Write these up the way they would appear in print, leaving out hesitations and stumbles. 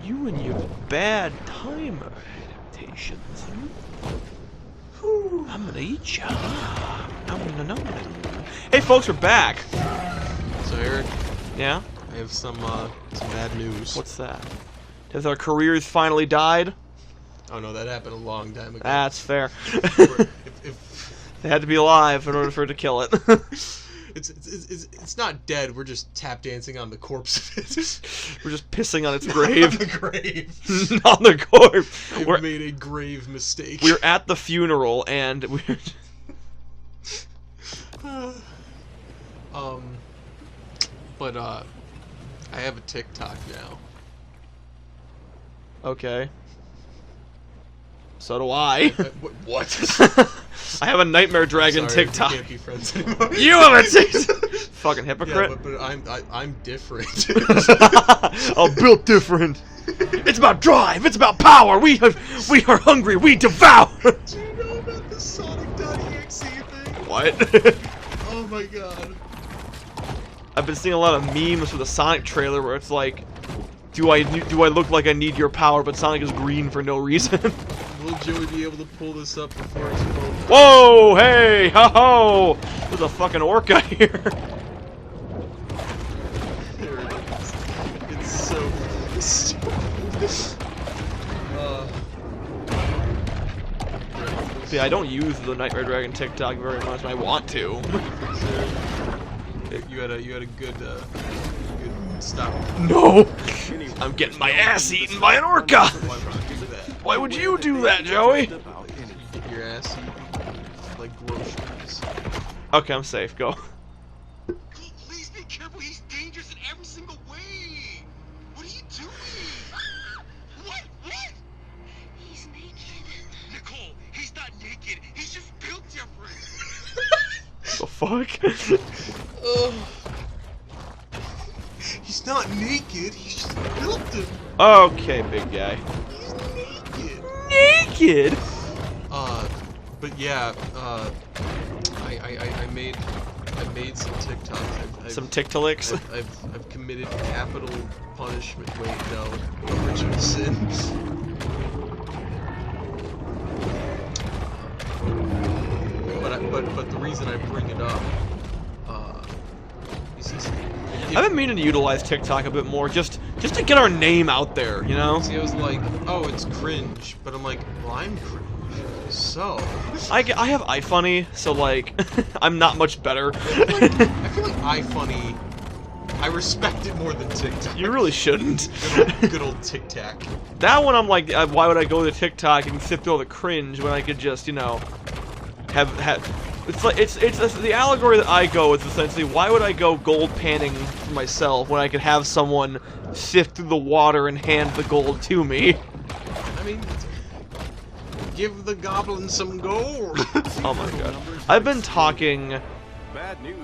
You and your bad timer adaptations. I'm gonna eat ya. Hey folks, we're back. So Eric, yeah, I have some bad news. What's that? Has our careers finally died? Oh no, that happened a long time ago. That's fair. if They had to be alive in order for it to kill it. it's not dead. We're just tap dancing on the corpse of it. We're just pissing on its grave. On the grave. On the corpse. We've made a grave mistake. We're at the funeral and we're. But I have a TikTok now. Okay. So do I. What? I have a Nightmare Dragon Sorry, TikTok. We can't be friends anymore. You have a TikTok. Fucking hypocrite. Yeah, but I'm different. I'm built different. It's about drive. It's about power. We are hungry. We devour. Do you know about the Sonic.exe thing? What? Oh my god. I've been seeing a lot of memes for the Sonic trailer where it's like, do I look like I need your power, but Sonic is green for no reason? Will Joey be able to pull this up before it's full? Whoa! Hey! Ho ho! There's a fucking orca here. There it is. It's so stupid. See, I don't use the Nightmare Dragon TikTok very much, and I want to. You had a good stop. No! I'm getting my ass eaten by an orca! Why would you do that? Why would you do that, Joey? You get your ass eaten like groceries. Okay, I'm safe. Go. Please be careful. He's dangerous in every single way. What are you doing? What? He's naked. Nicole, he's not naked. He's just built different. The fuck? He's not naked. He's just built different. Okay, big guy. He's naked. Naked? But yeah, I made some TikToks. Some TikToks? I've committed capital punishment. Wait, no, original sin. But the reason I bring it up, I've been meaning to utilize TikTok a bit more, just to get our name out there, you know? See, I was like, oh, it's cringe, but I'm like, well, I'm cringe, so... I have iFunny, so like, I'm not much better. I feel like iFunny, I respect it more than TikTok. You really shouldn't. Good old TikTok. That one I'm like, why would I go to TikTok and sift all the cringe when I could just, you know, have it's like it's the allegory that I go is essentially, why would I go gold panning for myself when I could have someone sift through the water and hand the gold to me? I mean, give the goblins some gold. Oh my god. I've been talking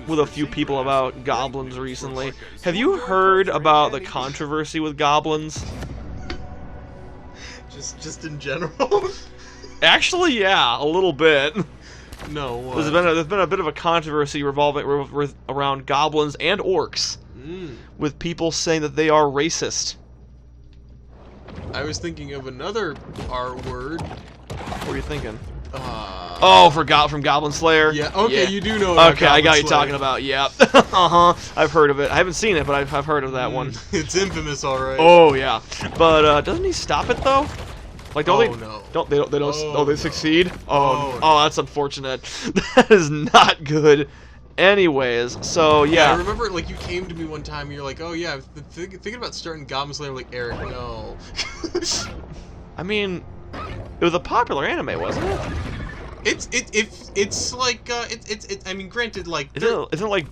with a few people about goblins recently. Have you heard about the controversy with goblins? Just in general? Actually, yeah, a little bit. No, what? There's been a bit of a controversy revolving around goblins and orcs, with people saying that they are racist. I was thinking of another R word. What were you thinking? Oh, from Goblin Slayer? Yeah, okay, yeah. You do know about Okay, I got Goblin you Slayer. talking about, yeah. Uh-huh, I've heard of it. I haven't seen it, but I've heard of that one. It's infamous, alright. Oh, yeah. But, doesn't he stop it, though? Like, don't they... No. They don't, Oh, they no. succeed? Oh, Oh, that's unfortunate. That is not good. Anyways, so, yeah. I remember, like, you came to me one time and you're like, oh, yeah, I've been thinking about starting Goblin Slayer. I'm like, Eric, no. I mean, it was a popular anime, wasn't it? It's like, I mean, granted, like... Isn't it like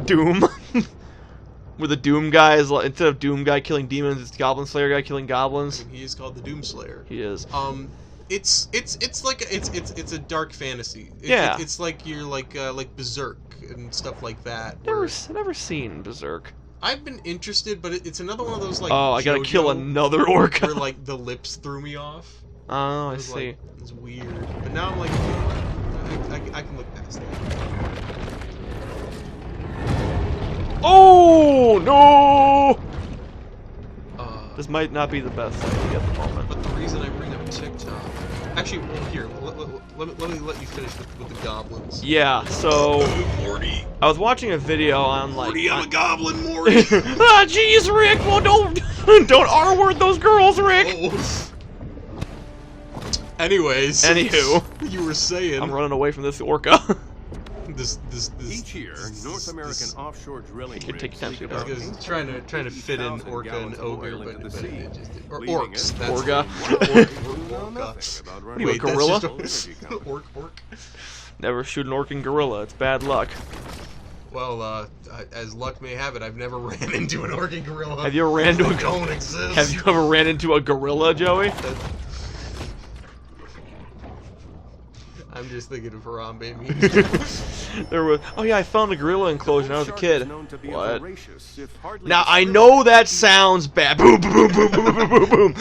Doom? Where the Doom guy is, like, instead of Doom guy killing demons, it's Goblin Slayer guy killing goblins? He is called the Doom Slayer. He is. It's like it's a dark fantasy. Yeah. It's like you're like Berserk and stuff like that. Never seen Berserk. I've been interested, but it's another one of those like. Oh, I gotta kill another orca. Where like the lips threw me off. Oh, I see. Like, it's weird, but now I'm like, I can look past that. Oh no! might not be the best idea at the moment. But the reason I bring up TikTok... Actually, well, here, let me let you finish with the goblins. Yeah, so... Morty. I was watching a video on, like... Morty, I'm a goblin, Morty. Ah, jeez, Rick! Well, don't R-word those girls, Rick! Oh. Anyways... Anywho. You were saying... I'm running away from this orca. Each year, North American offshore drilling You can take rigs your leak time, about Because trying to fit in 50,000 orca and gallons of ogre, oil into but the sea, it just... Or leaving orcs, it- that's... Orga. Nothing about What are you, a running gorilla? That's just Energy company. orc. Never shoot an orc and gorilla. It's bad luck. Well, as luck may have it, I've never ran into an orc and gorilla. Have you ever ran into They a... don't exist. Have you ever ran into a gorilla, Joey? I'm just thinking of Harambe memes. There was... Oh yeah, I found a gorilla enclosure when I was a Shark kid. is known to be What? voracious, if hardly Now, I discriminating. know that sounds bad. Boom, boom, boom, boom, boom, boom, boom, boom.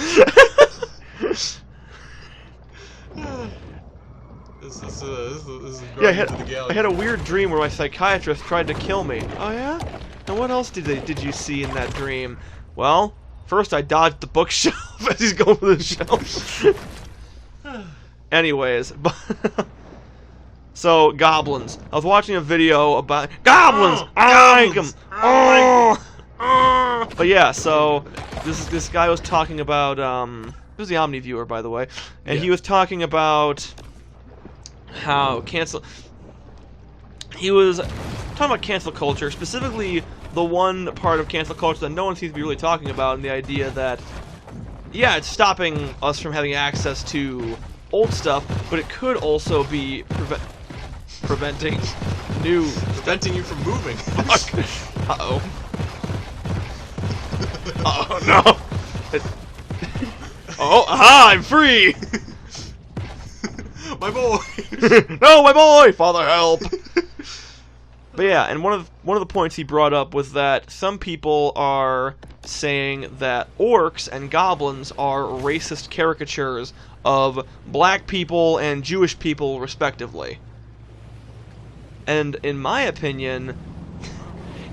This is Yeah, I Guardians of the had Galaxy. a weird dream where my psychiatrist tried to kill me. Oh yeah? And what else did you see in that dream? Well, first I dodged the bookshelf as he's going for the shelf. Anyways, so goblins. I was watching a video about goblins. I like them. But yeah, so this guy was talking about it was the Omni viewer, by the way, and he Yeah. was talking about how he was talking about cancel culture, specifically the one part of cancel culture that no one seems to be really talking about, and the idea that yeah, it's stopping us from having access to old stuff, but it could also be preventing new Preventing you from moving. fuck. Uh-oh. Oh no. Oh, aha, I'm free. My boy. No, my boy! Father, help! But yeah, and one of the points he brought up was that some people are saying that orcs and goblins are racist caricatures of black people and Jewish people, respectively. And in my opinion,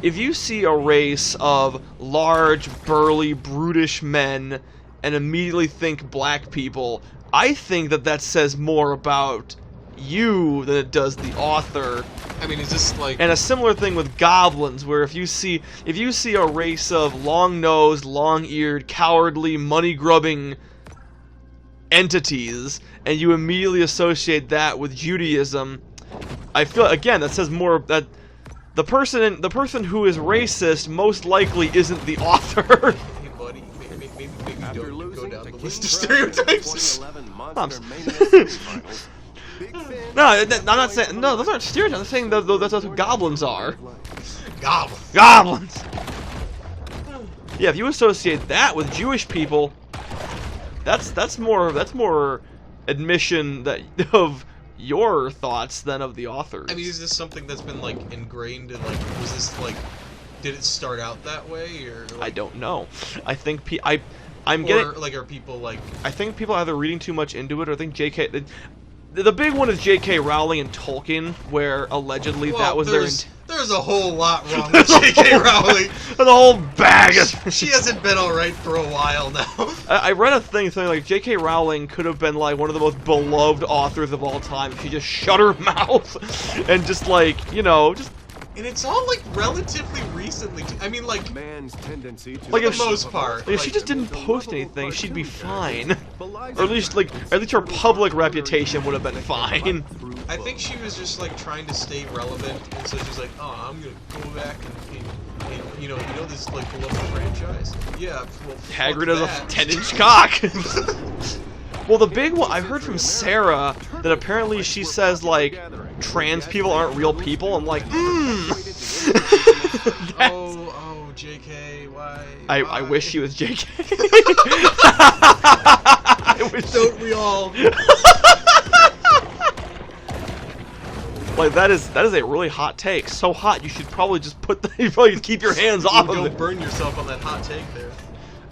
if you see a race of large, burly, brutish men and immediately think black people, I think that says more about you than it does the author. I mean, is this like... And a similar thing with goblins, where if you see a race of long-nosed, long-eared, cowardly, money-grubbing entities, and you immediately associate that with Judaism, I feel again that says more that the person who is racist most likely isn't the author. Hey, buddy, maybe After don't go losing down to the King list of Crab in the stereotypes. 2011 I'm Monster Mania semifinals, Big Finn No, I'm not saying. No, those aren't stereotypes. I'm saying that's what goblins are. Goblin. Goblins. Yeah, if you associate that with Jewish people, that's more admission that of your thoughts than of the author's. I mean, is this something that's been like ingrained in like? Was this like? Did it start out that way, or? Like, I don't know. I think I'm or getting. like, are people like? I think people are either reading too much into it, or I think J.K. The big one is J.K. Rowling and Tolkien, where allegedly Well, that was their. There's a whole lot wrong with J.K. Rowling. The whole bag of. She hasn't been alright for a while now. I read a thing saying like J.K. Rowling could have been like one of the most beloved authors of all time if she just shut her mouth and just like, you know, just And it's all like relatively recently. I mean, like man's tendency to Like, for if the she- most part. like, if she like, just didn't post anything, she'd be fine. Or at least her public reputation would have been fine. I think she was just like trying to stay relevant, and so she's like, "Oh, I'm gonna go back and you know this like beloved franchise." Yeah, well, Hagrid fuck has a that. 10-inch cock. Well, the big one I heard from Sarah that apparently she says like trans people aren't real people. I'm like, Oh, JK, why? I wish she was JK. I wish. Don't we all? Like that is a really hot take. So hot you should probably just you probably keep your hands off of Don't it. burn yourself on that hot take there.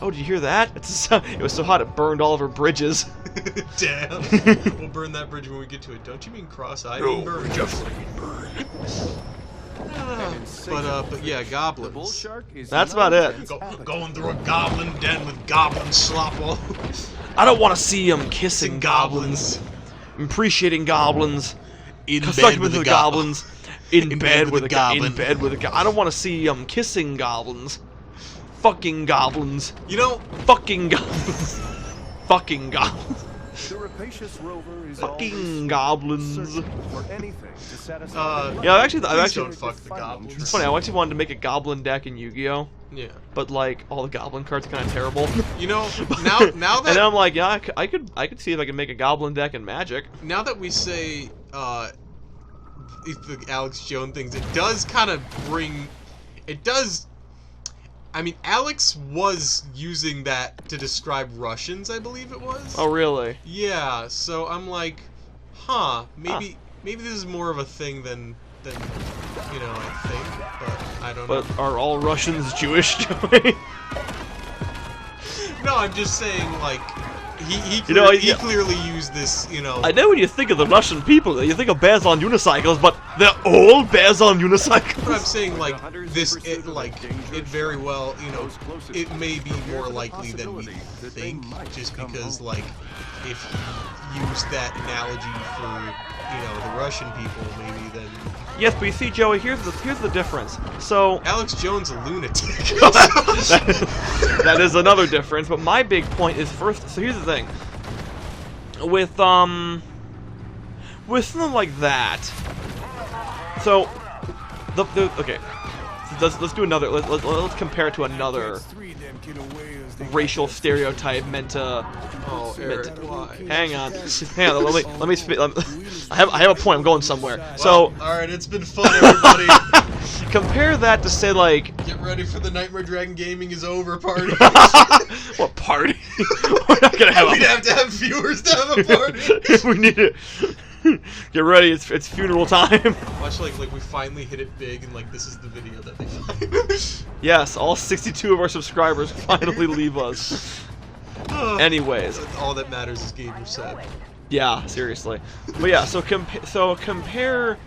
Oh, did you hear that? It was so hot it burned all of her bridges. Damn. We'll burn that bridge when we get to it. Don't you mean cross-eyed? No, burn. just like burn. Ah. But yeah, The bull goblins. shark is That's not about it. its Going through a goblin den with goblin slop all I don't want to see them kissing goblins, appreciating goblins, in stuck with the goblins, in bed with a goblin. In bed with a goblin. I don't want to see them kissing goblins. Fucking goblins. You know, Fucking goblins. Fucking goblins. The rapacious rover is Fucking always goblins. searching for anything to satisfy the Yeah, I've actually don't fuck the goblins. it's funny. I actually wanted to make a goblin deck in Yu-Gi-Oh, yeah. but like all the goblin cards are kind of terrible. You know, now And then that I'm like, yeah, I could see if I can make a goblin deck in Magic. now that we say the Alex Jones things, it does kind of bring. It does. I mean, Alex was using that to describe Russians, I believe it was. Oh, really? Yeah, so I'm like, maybe this is more of a thing than you know, I think, but I don't know. But are all Russians Jewish, Joey? No, I'm just saying, like, he yeah. clearly used this, you know. I know when you think of the Russian people, you think of bears on unicycles, but they're all bears on unicycles. But I'm saying, like, it very well, you know, it may be more likely than we think, just because, like, if you use that analogy for, you know, the Russian people, maybe then. Yes, but you see, Joey, here's the difference. So Alex Jones a lunatic. that is another difference. But my big point is first. So here's the thing. With something like that. So okay. So let's do another. Let's compare it to another racial stereotype meant to. Oh, Eric, why? Hang on. Let me speak. I have a point. I'm going somewhere. So. All right, it's been fun, everybody. Compare that to say like. Get ready for the Nightmare Dragon Gaming is over party. What party? We're not gonna have. We'd have to have viewers to have a party. We need it. Get ready. It's funeral time. Watch like we finally hit it big and like this is the video that they find. Yes, all 62 of our subscribers finally leave us. Anyways, all that matters is gamer sad. yeah, seriously. But yeah, so compare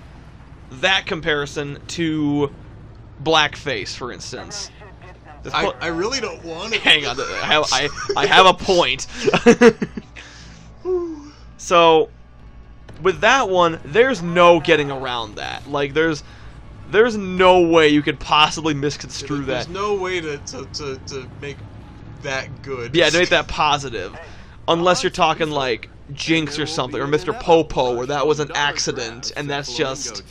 that comparison to blackface, for instance. I really don't want to. Hang on, I have a point. So, with that one, there's no getting around that. Like, there's no way you could possibly misconstrue that. There's no way to make that good. Yeah, to make that positive. Unless you're talking like Jinx or something, or Mr. Popo, where that was an accident, and that's just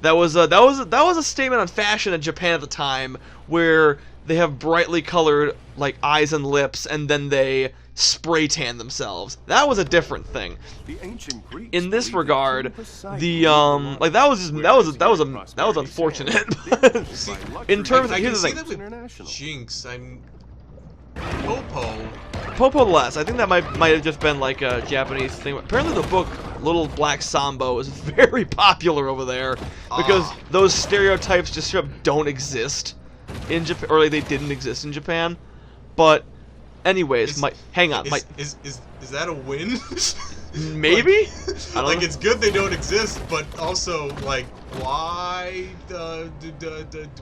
that was a statement on fashion in Japan at the time, where they have brightly colored like eyes and lips, and then they spray tan themselves. That was a different thing. In this regard, the like that was unfortunate. In terms of here's the thing. Jinx, I'm Popo less. I think that might have just been like a Japanese thing. Apparently the book Little Black Sambo is very popular over there because those stereotypes just straight up don't exist in Japan, or like they didn't exist in Japan. But anyways, hang on. Is that a win? Maybe? Like it's good they don't exist, but also like why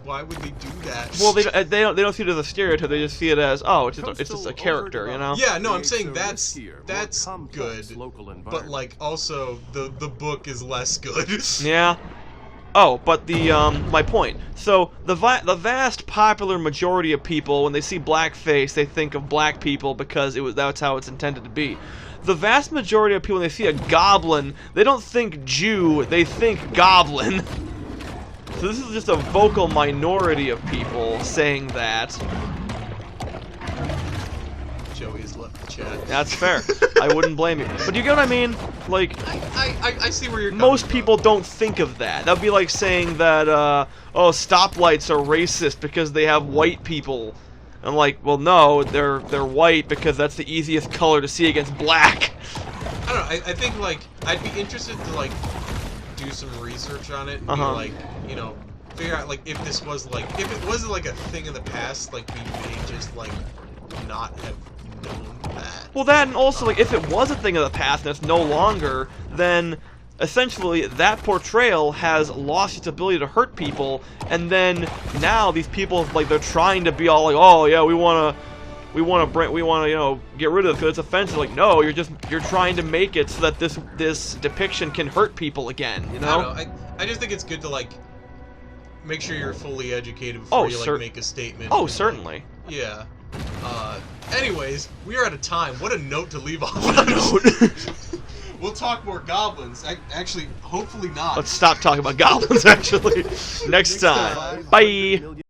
why would they do that? Well, they don't see it as a stereotype. They just see it as it's just a character, you know? Yeah, no, I'm saying that's good, but like also the book is less good. Yeah. Oh, but the my point. So the vast popular majority of people, when they see blackface, they think of black people because that's how it's intended to be. The vast majority of people, when they see a goblin, they don't think Jew, they think goblin. So this is just a vocal minority of people saying that. Joey has left the chat. That's fair. I wouldn't blame you. But you get what I mean? Like, I see where you're coming most from. people don't think of that. That'd be like saying that, stoplights are racist because they have white people. I'm like, well, no, they're white because that's the easiest color to see against black. I don't know. I think like I'd be interested to like do some research on it and be like, you know, figure out like if this was like if it was like a thing in the past, like we may just like not have known that. Well, that and also like if it was a thing of the past and it's no longer, then essentially that portrayal has lost its ability to hurt people, and then now these people, like, they're trying to be all like, oh yeah, we want to, you know, get rid of it because it's offensive. Like, no, you're trying to make it so that this depiction can hurt people again, you know? I don't know. I just think it's good to, like, make sure you're fully educated before you, like, make a statement. Oh, certainly. Yeah. Anyways, we are out of time. What a note to leave off What a note. We'll talk more goblins. Actually, hopefully not. Let's stop talking about goblins, actually. Next time. Bye.